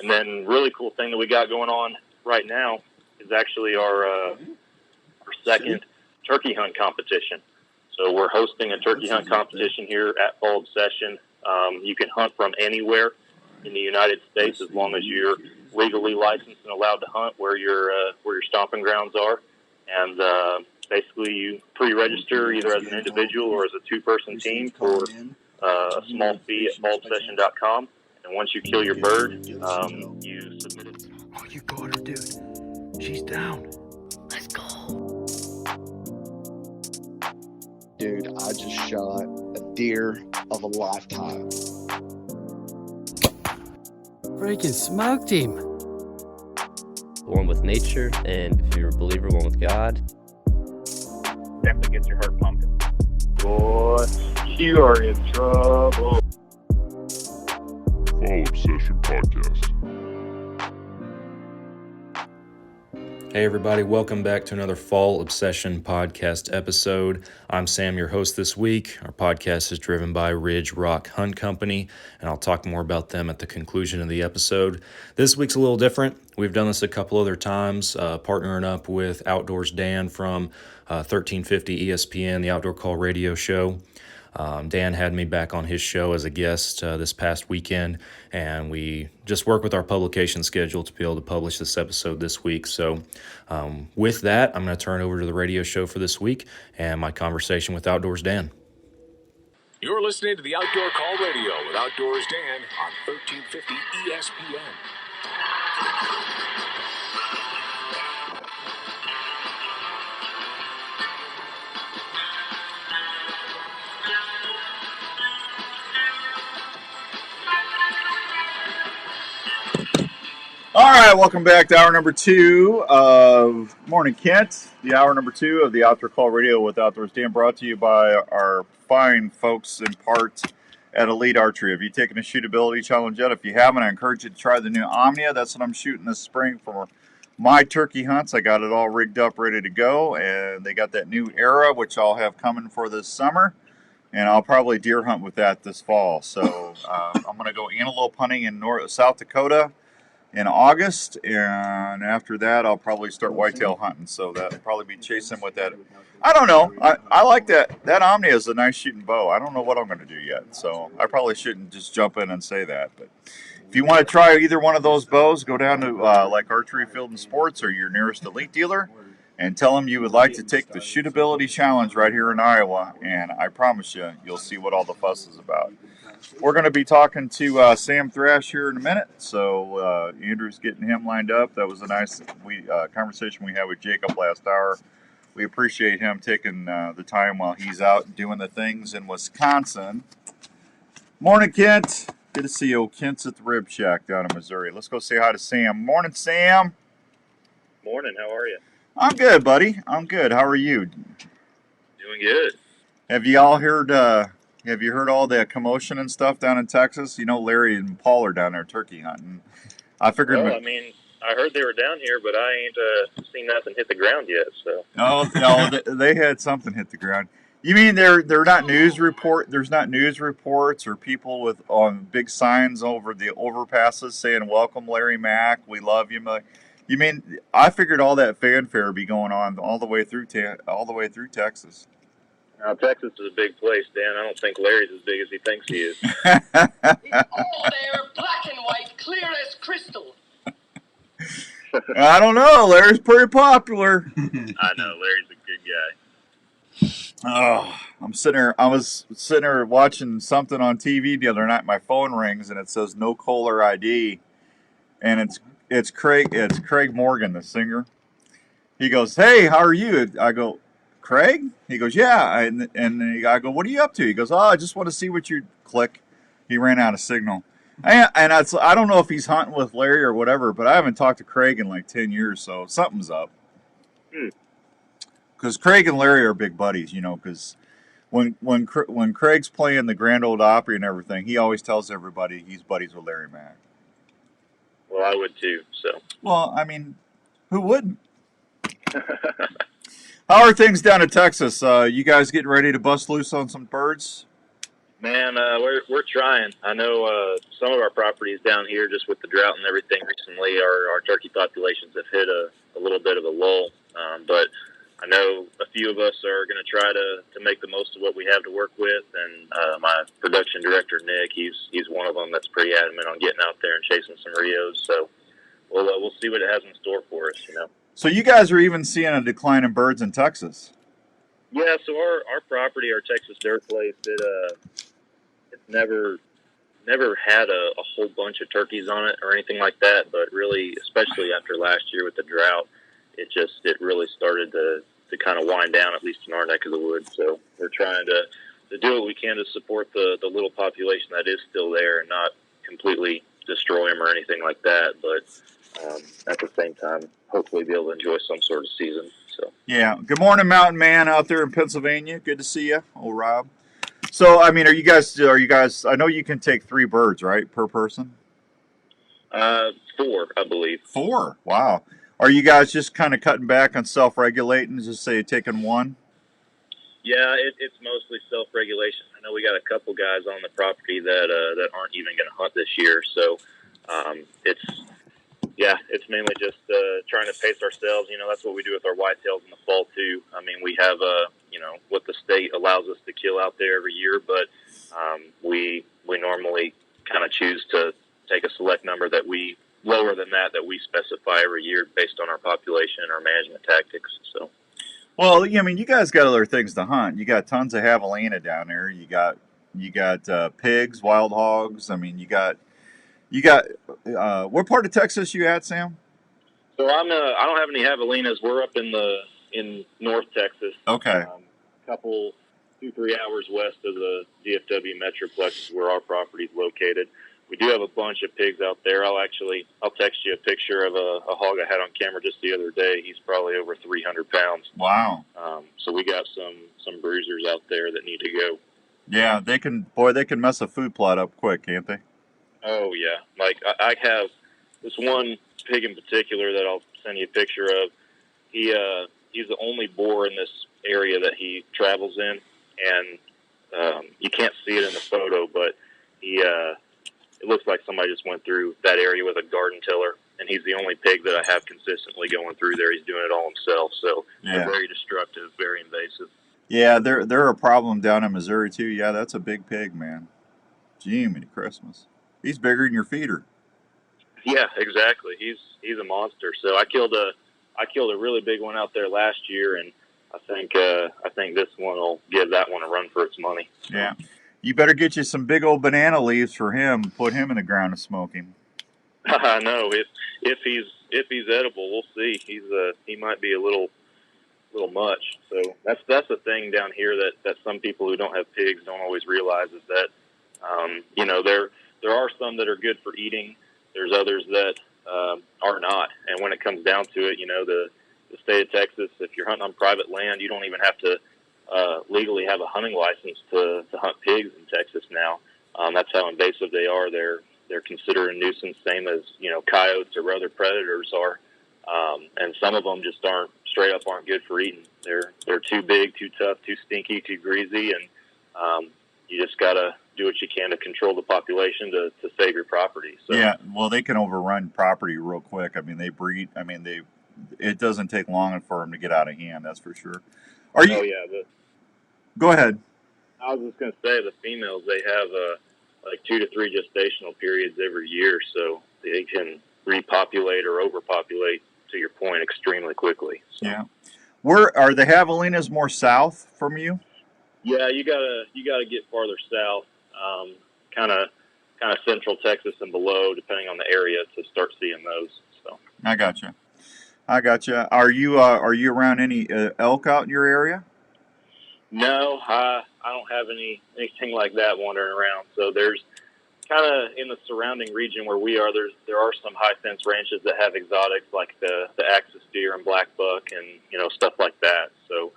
And then really cool thing that we got going on right now is actually our second turkey hunt competition. So we're hosting a turkey hunt competition here at Fall Obsession. You can hunt from anywhere in the United States as long as you're legally licensed and allowed to hunt where your stomping grounds are. And basically you pre-register either as an individual or as a two-person team for a small fee at fallobsession.com. And once you kill your bird, you submit it. Oh, you got her, dude. She's down. Let's go. Dude, I just shot a deer of a lifetime. Freaking smoked him. One with nature, and if you're a believer, one with God. Definitely gets your heart pumping. Boy, you are in trouble. Fall Obsession Podcast. Hey everybody, welcome back to another Fall Obsession Podcast episode. I'm Sam, your host this week. Our podcast is driven by Ridge Rock Hunt Company, and I'll talk more about them at the conclusion of the episode. This week's a little different. We've done this a couple other times, partnering up with Outdoors Dan from 1350 ESPN, the Outdoor Call radio show. Dan had me back on his show as a guest this past weekend, and we just worked with our publication schedule to be able to publish this episode this week. So with that, I'm going to turn over to the radio show for this week and my conversation with Outdoors Dan. You're listening to the Outdoor Call Radio with Outdoors Dan on 1350 ESPN. All right, welcome back to hour number 2 of Morning Kent, the hour number 2 of the Outdoor Call Radio with Outdoors Dan, brought to you by our fine folks in part at Elite Archery. Have you taken a shootability challenge yet? If you haven't, I encourage you to try the new Omnia. That's what I'm shooting this spring for my turkey hunts. I got it all rigged up, ready to go, and they got that new Era, which I'll have coming for this summer, and I'll probably deer hunt with that this fall. So I'm going to go antelope hunting in South Dakota in August, and after that I'll probably start whitetail hunting, so that'll probably be chasing with that. I don't know, I like that Omnia is a nice shooting bow. I don't know what I'm going to do yet, so I probably shouldn't just jump in and say that. But if you want to try either one of those bows, go down to like Archery Field and Sports or your nearest Elite dealer and tell them you would like to take the shootability challenge right here in Iowa, and I promise you'll see what all the fuss is about. We're going to be talking to Sam Thrash here in a minute, so Andrew's getting him lined up. That was a nice conversation we had with Jacob last hour. We appreciate him taking the time while he's out doing the things in Wisconsin. Morning, Kent. Good to see you. Kent's at the Rib Shack down in Missouri. Let's go say hi to Sam. Morning, Sam. Morning, how are you? I'm good, buddy. I'm good. How are you? Doing good. Have you all heard... Have you heard all the commotion and stuff down in Texas? You know, Larry and Paul are down there turkey hunting. I figured. Well, I mean, I heard they were down here, but I ain't seen nothing hit the ground yet. So. No, they had something hit the ground. You mean they're not news report? There's not news reports or people with on big signs over the overpasses saying "Welcome, Larry Mack. We love you." You mean I figured all that fanfare would be going on all the way through Texas. Now, Texas is a big place, Dan. I don't think Larry's as big as he thinks he is. It's all there, black and white, clear as crystal. I don't know. Larry's pretty popular. I know. Larry's a good guy. Oh, I was sitting there watching something on TV the other night. My phone rings, and it says no caller ID. And it's Craig Morgan, the singer. He goes, "Hey, how are you?" I go, "Craig?" He goes, "Yeah." And I go, "What are you up to?" He goes, "Oh, I just want to see what you click." He ran out of signal. And I don't know if he's hunting with Larry or whatever, but I haven't talked to Craig in like 10 years, so something's up. Because Craig and Larry are big buddies, you know, because when Craig's playing the Grand Ole Opry and everything, he always tells everybody he's buddies with Larry Mack. Well, I would too, so. Well, I mean, who wouldn't? How are things down in Texas? You guys getting ready to bust loose on some birds? Man, we're trying. I know some of our properties down here, just with the drought and everything recently, our turkey populations have hit a little bit of a lull. But I know a few of us are going to try to make the most of what we have to work with. And my production director, Nick, he's one of them that's pretty adamant on getting out there and chasing some Rios. So we'll see what it has in store for us, So you guys are even seeing a decline in birds in Texas. Yeah, so our property, our Texas dirt place, it's never had a whole bunch of turkeys on it or anything like that, but really, especially after last year with the drought, it really started to kind of wind down, at least in our neck of the woods. So we're trying to do what we can to support the little population that is still there and not completely destroy them or anything like that, but at the same time, hopefully be able to enjoy some sort of season. So Yeah. Good morning, Mountain Man out there in Pennsylvania. Good to see you, old Rob. So, I mean, are you guys? I know you can take 3 birds, right, per person? 4, I believe. 4. Wow. Are you guys just kind of cutting back on self-regulating? Just say taking 1? Yeah, it's mostly self-regulation. I know we got a couple guys on the property that aren't even going to hunt this year, so it's mainly just trying to pace ourselves. That's what we do with our whitetails in the fall too. I mean, we have what the state allows us to kill out there every year, but we normally kind of choose to take a select number that we lower than that we specify every year based on our population and our management tactics. So. Well, I mean, you guys got other things to hunt. You got tons of javelina down there. You got pigs, wild hogs. I mean, you got. What part of Texas you at, Sam? So I don't have any javelinas. We're up in North Texas. Okay. Couple 2-3 hours west of the DFW Metroplex is where our property is located. We do have a bunch of pigs out there. I'll text you a picture of a hog I had on camera just the other day. He's probably over 300 pounds. Wow. So we got some bruisers out there that need to go. Yeah, they can mess a food plot up quick, can't they? Oh yeah. Like I have this one pig in particular that I'll send you a picture of. He's the only boar in this area that he travels in, and you can't see it in the photo, but it looks like somebody just went through that area with a garden tiller, and he's the only pig that I have consistently going through there. He's doing it all himself, so they're very destructive, very invasive. Yeah, they're a problem down in Missouri too. Yeah, that's a big pig, man. Jiminy Christmas. He's bigger than your feeder. Yeah, exactly. He's a monster. So I killed a really big one out there last year, and I think this one will give that one a run for its money. Yeah. You better get you some big old banana leaves for him. Put him in the ground and smoke him. I know. If he's edible, we'll see. He might be a little much. So that's the thing down here that some people who don't have pigs don't always realize is that there are some that are good for eating. There's others that are not. And when it comes down to it, the state of Texas, if you're hunting on private land, you don't even have to legally have a hunting license to hunt pigs in Texas now. That's how invasive they are. They're considered a nuisance, same as coyotes or other predators are. And some of them just straight up aren't good for eating. They're too big, too tough, too stinky, too greasy, and you just gotta do what you can to control the population to save your property. So. Yeah, well, they can overrun property real quick. I mean, they breed. I mean, it doesn't take long for them to get out of hand. That's for sure. Are you? Oh yeah. Go ahead. I was just gonna say the females, they have like 2 to 3 gestational periods every year, so they can repopulate or overpopulate, to your point, extremely quickly. So. Yeah. Where are the javelinas more south from you? Yeah, you gotta get farther south, kind of central Texas and below, depending on the area, to start seeing those. So I gotcha. Are you around any elk out in your area? No, I don't have anything like that wandering around. So there's kind of in the surrounding region where we are. There are some high fence ranches that have exotics like the axis deer and black buck and stuff like that. So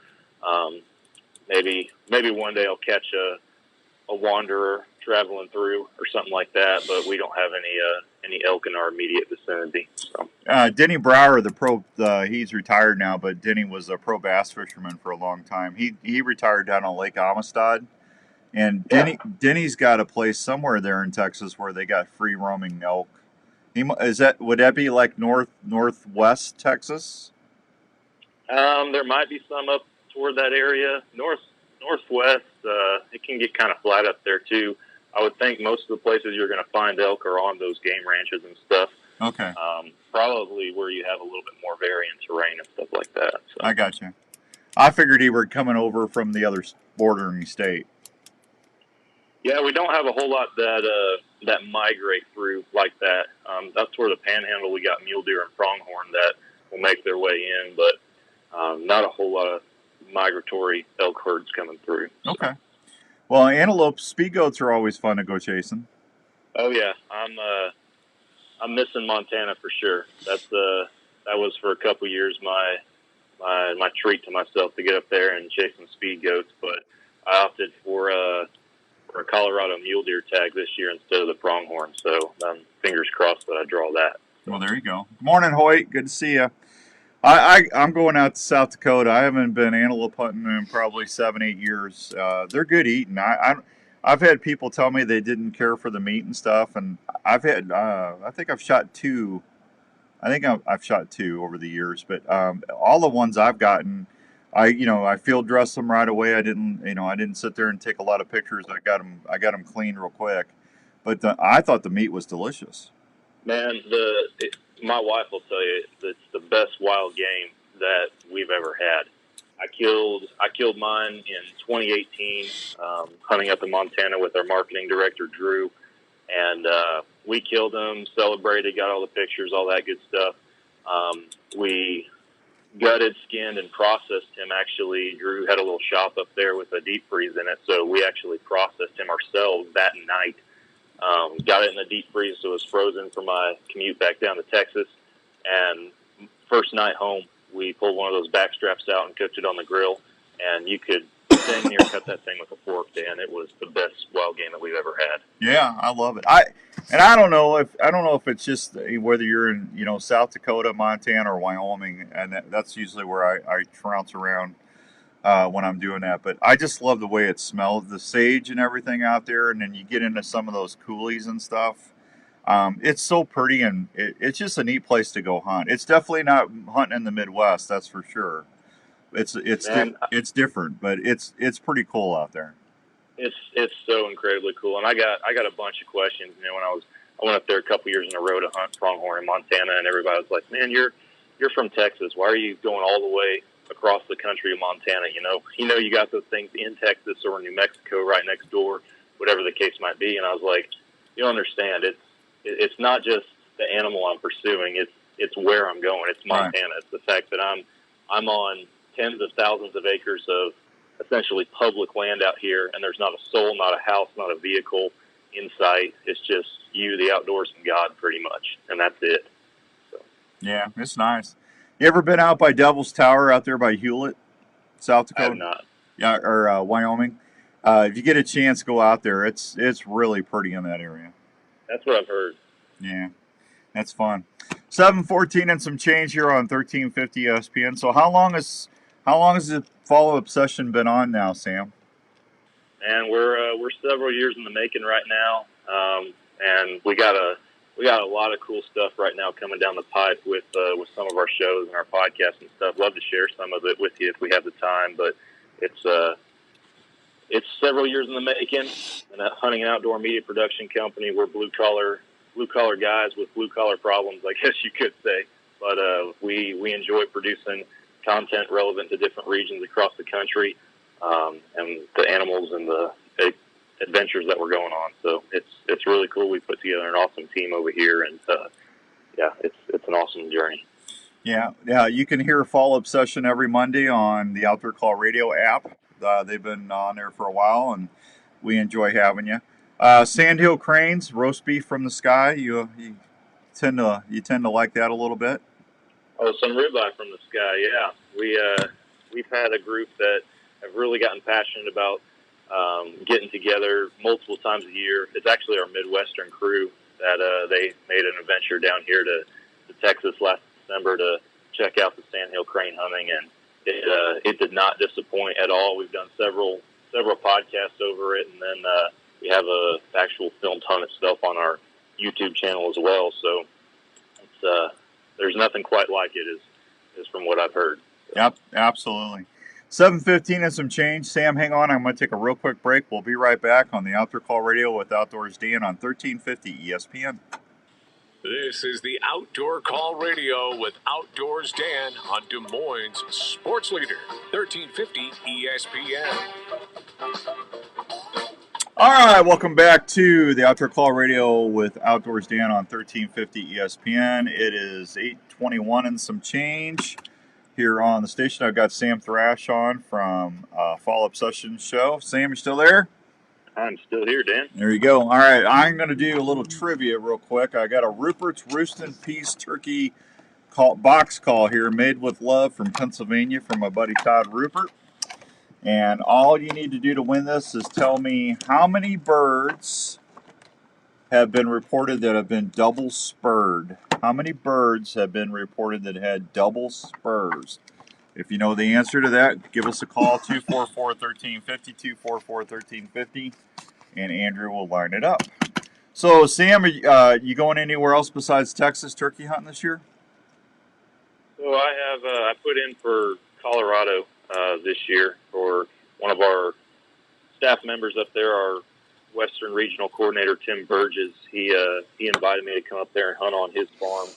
maybe one day I'll catch a wanderer traveling through or something like that. But we don't have any elk in our immediate vicinity. So. Denny Brower, the pro, he's retired now, but Denny was a pro bass fisherman for a long time. He retired down on Lake Amistad, And Denny's got a place somewhere there in Texas where they got free roaming elk. Would that be like northwest Texas? There might be some up toward that area. Northwest, it can get kind of flat up there too. I would think most of the places you're going to find elk are on those game ranches and stuff. Okay. Probably where you have a little bit more varying terrain and stuff like that. So. I got you. I figured he were coming over from the other bordering state. Yeah, we don't have a whole lot that migrate through like that. That's where the Panhandle, we got mule deer and pronghorn that will make their way in, but not a whole lot of migratory elk herds coming through. So. Okay. Well, antelope, speed goats are always fun to go chasing. Oh yeah, I'm missing Montana for sure. That was for a couple years my treat to myself to get up there and chase some speed goats, but I opted for a Colorado mule deer tag this year instead of the pronghorn. So fingers crossed that I draw that. Well, there you go. Good morning, Hoyt. Good to see you. I'm going out to South Dakota. I haven't been antelope hunting in probably 7-8 years. They're good eating. I've had people tell me they didn't care for the meat and stuff, and I think I've shot two. I've shot two over the years, but all the ones I've gotten, I field dressed them right away. I didn't sit there and take a lot of pictures. I got them cleaned real quick, but I thought the meat was delicious. Man, my wife will tell you it's the best wild game that we've ever had. I killed mine in 2018, hunting up in Montana with our marketing director Drew, and we killed him, celebrated, got all the pictures, all that good stuff. We gutted, skinned, and processed him. Actually, Drew had a little shop up there with a deep freeze in it, so we actually processed him ourselves that night. Got it in the deep freeze, so it was frozen for my commute back down to Texas. And first night home, we pulled one of those back straps out and cooked it on the grill, and you could dang near cut that thing with a fork, Dan. It was the best wild game that we've ever had. Yeah, I love it. I don't know if it's just whether you're in South Dakota, Montana, or Wyoming, and that's usually where I trounce around when I'm doing that. But I just love the way it smells, the sage and everything out there, and then you get into some of those coulees and stuff. It's so pretty, and it's just a neat place to go hunt. It's definitely not hunting in the Midwest, that's for sure. It's different, but it's pretty cool out there. It's so incredibly cool, and I got a bunch of questions. When I went up there a couple years in a row to hunt pronghorn in Montana, and everybody was like, "Man, you're from Texas. Why are you going all the way across the country of Montana? You got those things in Texas or New Mexico right next door, whatever the case might be." And I was like, "You don't understand. It's not just the animal I'm pursuing. It's where I'm going. It's Montana. Right. It's the fact that I'm on tens of thousands of acres of essentially public land out here, and there's not a soul, not a house, not a vehicle in sight. It's just you, the outdoors, and God, pretty much, and that's it." So. Yeah, it's nice. You ever been out by Devil's Tower out there by Hewlett, South Dakota? I have not. Yeah, or Wyoming. If you get a chance, go out there. It's really pretty in that area. That's what I've heard. Yeah, that's fun. 7:14 and some change here on 1350 ESPN. So how long has the follow-up session been on now, Sam? And we're several years in the making right now, and we got a lot of cool stuff right now coming down the pipe with some of our shows and our podcasts and stuff. Love to share some of it with you if we have the time, but it's several years in the making. And a hunting and outdoor media production company. We're blue collar guys with blue collar problems, I guess you could say. But we enjoy producing content relevant to different regions across the country, and the animals and the adventures that we're going on. So it's really cool. We put together an awesome team over here, and it's an awesome journey. Yeah. You can hear a follow-up session every Monday on the Outdoor Call Radio app. They've been on there for a while, and we enjoy having you. Sandhill cranes, roast beef from the sky. You tend to like that a little bit. Oh, some ribeye from the sky. Yeah, we've had a group that have really gotten passionate about getting together multiple times a year. It's actually our Midwestern crew that they made an adventure down here to Texas last December to check out the sandhill crane hunting, and it did not disappoint at all. We've done several several podcasts over it, and then we have a actual filmed hunt itself on our YouTube channel as well. So it's there's nothing quite like it, is from what I've heard. Yep, absolutely. 7:15 and some change. Sam, hang on. I'm going to take a real quick break. We'll be right back on the Outdoor Call Radio with Outdoors Dan on 1350 ESPN. This is the Outdoor Call Radio with Outdoors Dan on Des Moines Sports Leader, 1350 ESPN. All right, welcome back to the Outdoor Call Radio with Outdoors Dan on 1350 ESPN. It is 8:21 and some change here on the station. I've got Sam Thrash on from Fall Obsession Show. Sam, you still there? I'm still here, Dan. There you go. All right, I'm going to do a little trivia real quick. I got a Rupert's Roost and Peace Turkey box call here, made with love from Pennsylvania from my buddy Todd Rupert. And all you need to do to win this is tell me how many birds have been reported that have been double spurred. How many birds have been reported that had double spurs? If you know the answer to that, give us a call, 244-1350, 244-1350, and Andrew will line it up. So, Sam, you going anywhere else besides Texas turkey hunting this year? So I put in for Colorado this year for one of our staff members up there, our Western Regional Coordinator, Tim Burgess. He invited me to come up there and hunt on his farm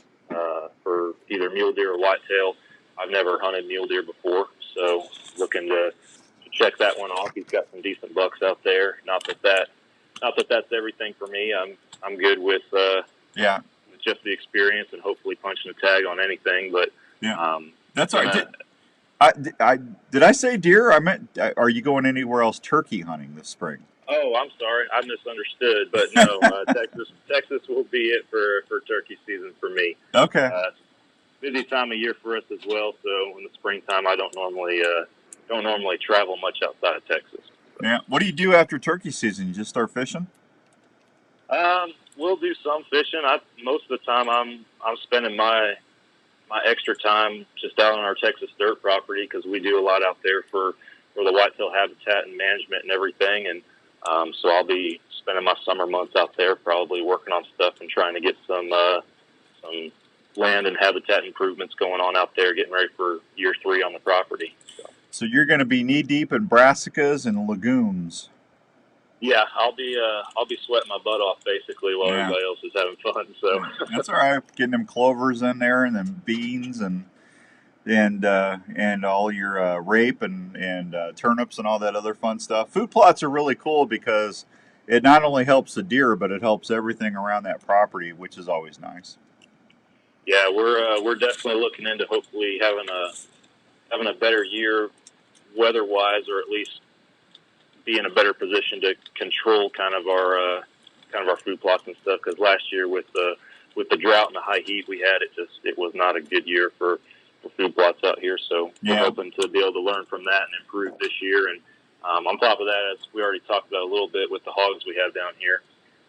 for either mule deer or whitetail. I've never hunted mule deer before, so looking to check that one off. He's got some decent bucks out there. Not that that's everything for me. I'm good with just the experience and hopefully punching a tag on anything. But that's all right. Did I say deer? I meant, are you going anywhere else turkey hunting this spring? Oh, I'm sorry. I misunderstood. But no, Texas will be it for turkey season for me. Okay. Busy time of year for us as well. So in the springtime, I don't normally travel much outside of Texas. So. Yeah. What do you do after turkey season? You just start fishing? We'll do some fishing. Most of the time, I'm spending my extra time just out on our Texas dirt property because we do a lot out there for the whitetail habitat and management and everything. And so I'll be spending my summer months out there, probably working on stuff and trying to get some land and habitat improvements going on out there, getting ready for year 3 on the property. So you're going to be knee deep in brassicas and lagoons. Yeah, I'll be sweating my butt off basically while everybody else is having fun. So that's all right. Getting them clovers in there and then beans and all your rape and turnips and all that other fun stuff. Food plots are really cool because it not only helps the deer, but it helps everything around that property, which is always nice. Yeah, we're definitely looking into hopefully having a better year weather-wise, or at least be in a better position to control kind of our food plots and stuff. Because last year with the drought and the high heat we had, it was not a good year for food plots out here. So we're hoping to be able to learn from that and improve this year. And on top of that, as we already talked about a little bit with the hogs we have down here,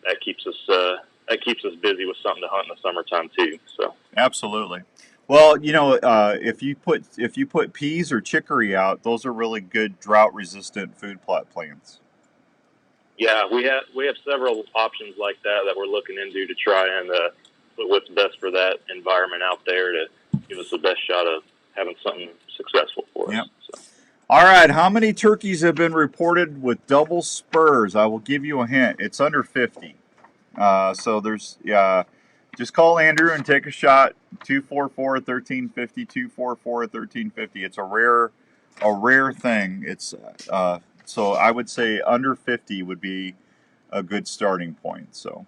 that keeps us busy with something to hunt in the summertime too. So absolutely. Well, if you put peas or chicory out, those are really good drought-resistant food plot plants. Yeah, we have several options like that we're looking into to try and put what's best for that environment out there to give us the best shot of having something successful for us. So. All right, how many turkeys have been reported with double spurs? I will give you a hint. It's under 50. So there's just call Andrew and take a shot. 244-1350, 244-1350. It's a rare thing. It's so I would say under 50 would be a good starting point. So,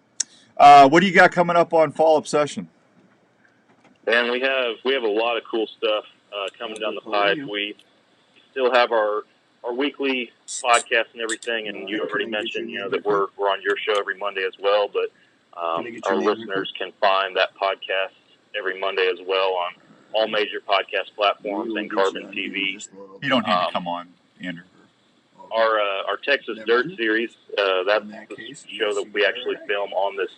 what do you got coming up on Fall Obsession? And we have a lot of cool stuff coming down the pipe. We still have our weekly podcast and everything, and you already mentioned that we're on your show every Monday as well. But our listeners can find that podcast every Monday as well on all major podcast platforms and Carbon TV. You don't need to come on, Andrew. Our Texas Dirt Series, that's the show that we actually film on this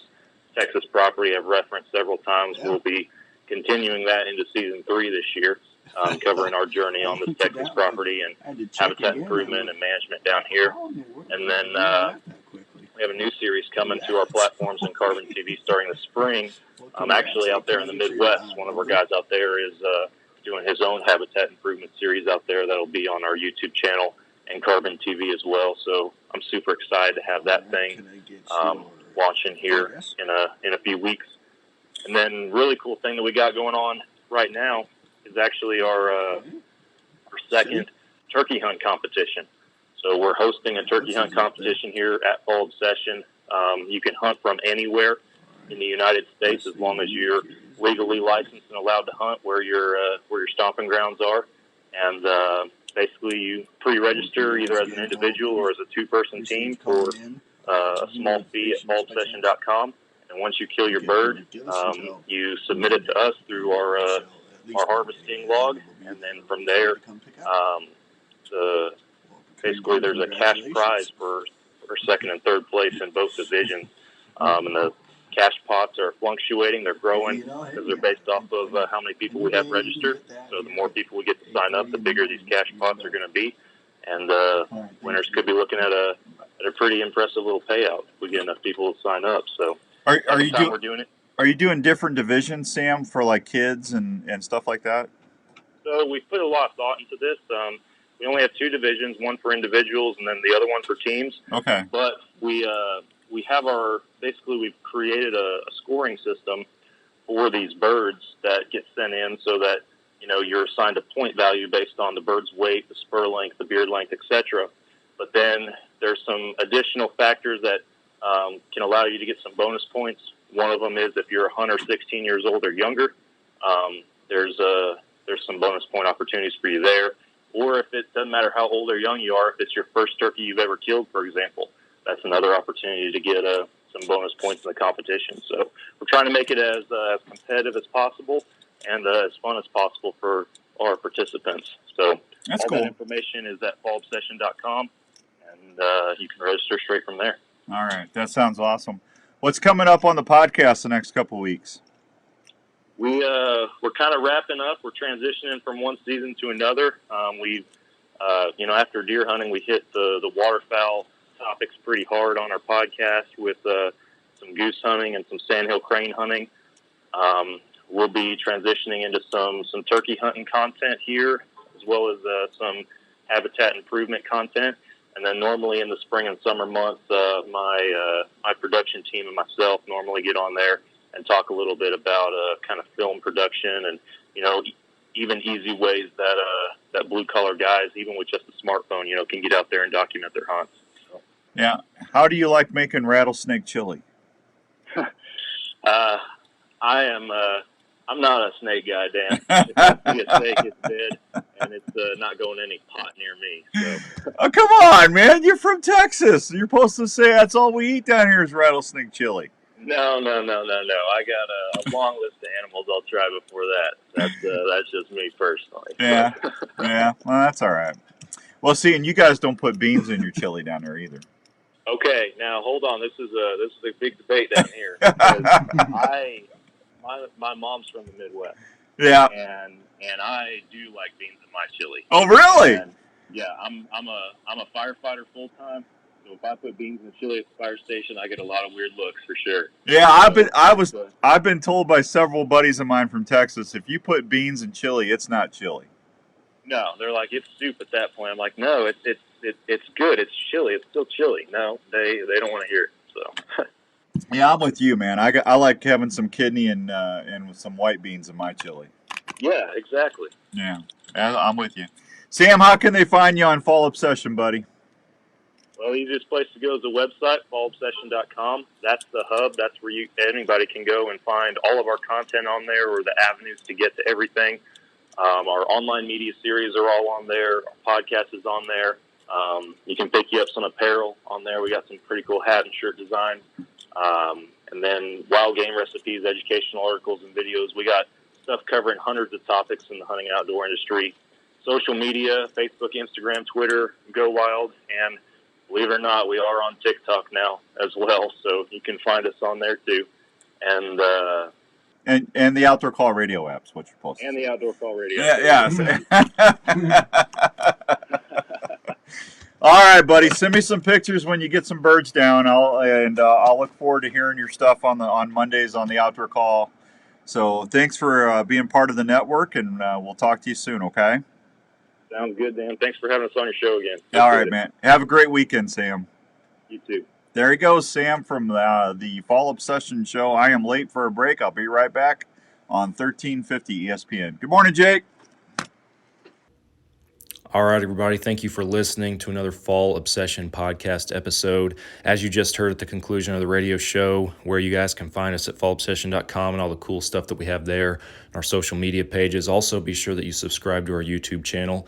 Texas property I've referenced several times. We'll be continuing that into Season 3 this year. covering our journey on this Texas property and habitat improvement and management down here. And then we have a new series coming to our platforms in Carbon TV starting this spring. Actually, out there in the Midwest, one of our guys out there is doing his own habitat improvement series out there that'll be on our YouTube channel and Carbon TV as well. So I'm super excited to have that thing launching here in a few weeks. And then really cool thing that we got going on right now is actually our second turkey hunt competition. So we're hosting a turkey hunt competition here at Fall Obsession. You can hunt from anywhere in the United States as long as you're legally licensed and allowed to hunt where your stomping grounds are. And basically you pre-register either as an individual or as a two-person team for a small fee at fallobsession.com. And once you kill your bird, you submit it to us through our harvesting log, and then from there, basically there's a cash prize for second and third place in both divisions. And the cash pots are fluctuating; they're growing because they're based off of how many people we have registered. So the more people we get to sign up, the bigger these cash pots are going to be, and winners could be looking at a pretty impressive little payout if we get enough people to sign up. So. Are you doing different divisions, Sam, for like kids and stuff like that? So we put a lot of thought into this. We only have two divisions, one for individuals and then the other one for teams. Okay. But we have we've created a scoring system for these birds that get sent in so that, you're assigned a point value based on the bird's weight, the spur length, the beard length, etc. But then there's some additional factors that can allow you to get some bonus points. One of them is if you're a hunter 16 years old or younger, there's some bonus point opportunities for you there. Or if it doesn't matter how old or young you are, if it's your first turkey you've ever killed, for example, that's another opportunity to get some bonus points in the competition. So we're trying to make it as competitive as possible and as fun as possible for our participants. So that's all cool. That information is at fallobsession.com, and you can register straight from there. All right. That sounds awesome. What's coming up on the podcast the next couple of weeks? We're kind of wrapping up. We're transitioning from one season to another. After deer hunting, we hit the waterfowl topics pretty hard on our podcast with some goose hunting and some sandhill crane hunting. We'll be transitioning into some turkey hunting content here, as well as some habitat improvement content. And then normally in the spring and summer months, my production team and myself normally get on there and talk a little bit about kind of film production and, even easy ways that blue-collar guys, even with just a smartphone, can get out there and document their hunts. So. Yeah. How do you like making rattlesnake chili? I'm not a snake guy, Dan. If I see a snake, it's dead, and it's not going any pot near me. So. Oh, come on, man. You're from Texas. You're supposed to say that's all we eat down here is rattlesnake chili. No. I got a long list of animals I'll try before that. That's just me personally. Yeah. Well, that's all right. Well, see, and you guys don't put beans in your chili down there either. Okay, now hold on. This is a big debate down here. My mom's from the Midwest. Yeah. And I do like beans in my chili. Oh, really? And yeah, I'm a firefighter full time. So if I put beans in the chili at the fire station, I get a lot of weird looks for sure. Yeah, I've been told by several buddies of mine from Texas, if you put beans in chili, it's not chili. No, they're like, it's soup at that point. I'm like, no, it's good. It's chili. It's still chili. No, they don't want to hear it. So. Yeah, I'm with you, man. I like having some kidney and with some white beans in my chili. Yeah, exactly. Yeah, I'm with you. Sam, how can they find you on Fall Obsession, buddy? Well, the easiest place to go is the website, fallobsession.com. That's the hub. That's where anybody can go and find all of our content on there, or the avenues to get to everything. Our online media series are all on there. Our podcast is on there. You can pick you up some apparel on there. We got some pretty cool hat and shirt designs. And then wild game recipes, educational articles, and videos. We got stuff covering hundreds of topics in the hunting outdoor industry. Social media, Facebook, Instagram, Twitter, Go Wild, and believe it or not, we are on TikTok now as well, so you can find us on there too. And And the Outdoor Call Radio app's what you're posting. And the Outdoor Call Radio. Yeah. All right, buddy. Send me some pictures when you get some birds down. I'll look forward to hearing your stuff on Mondays on the Outdoor Call. So thanks for being part of the network, and we'll talk to you soon. Okay. Sounds good, Dan. Thanks for having us on your show again. All right, man. Have a great weekend, Sam. You too. There he goes, Sam, from the Fall Obsession Show. I am late for a break. I'll be right back on 1350 ESPN. Good morning, Jake. All right, everybody. Thank you for listening to another Fall Obsession podcast episode. As you just heard at the conclusion of the radio show, where you guys can find us at fallobsession.com and all the cool stuff that we have there, and our social media pages. Also, be sure that you subscribe to our YouTube channel.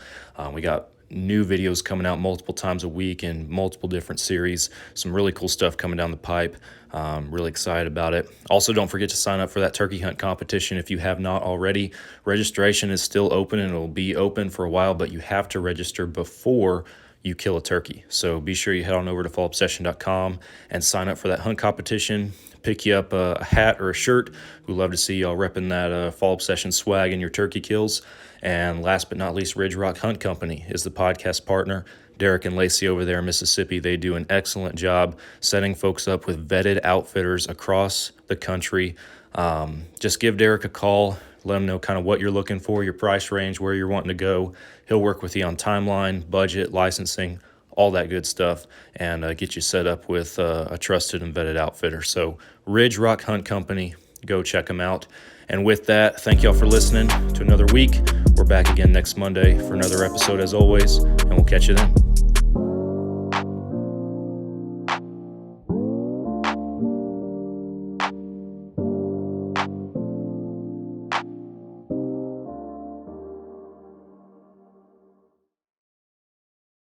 We got new videos coming out multiple times a week in multiple different series. Some really cool stuff coming down the pipe. Really excited about it. Also, don't forget to sign up for that turkey hunt competition if you have not already. Registration is still open and it'll be open for a while, but you have to register before you kill a turkey. So be sure you head on over to fallobsession.com and sign up for that hunt competition. Pick you up a hat or a shirt. We'd love to see y'all repping that Fall Obsession swag in your turkey kills. And last but not least, Ridge Rock Hunt Company is the podcast partner. Derek and Lacey over there in Mississippi, they do an excellent job setting folks up with vetted outfitters across the country. Just give Derek a call. Let him know kind of what you're looking for, your price range, where you're wanting to go. He'll work with you on timeline, budget, licensing, all that good stuff, and get you set up with a trusted and vetted outfitter. So Ridge Rock Hunt Company, go check them out. And with that, thank y'all for listening to another week. We're back again next Monday for another episode as always, and we'll catch you then.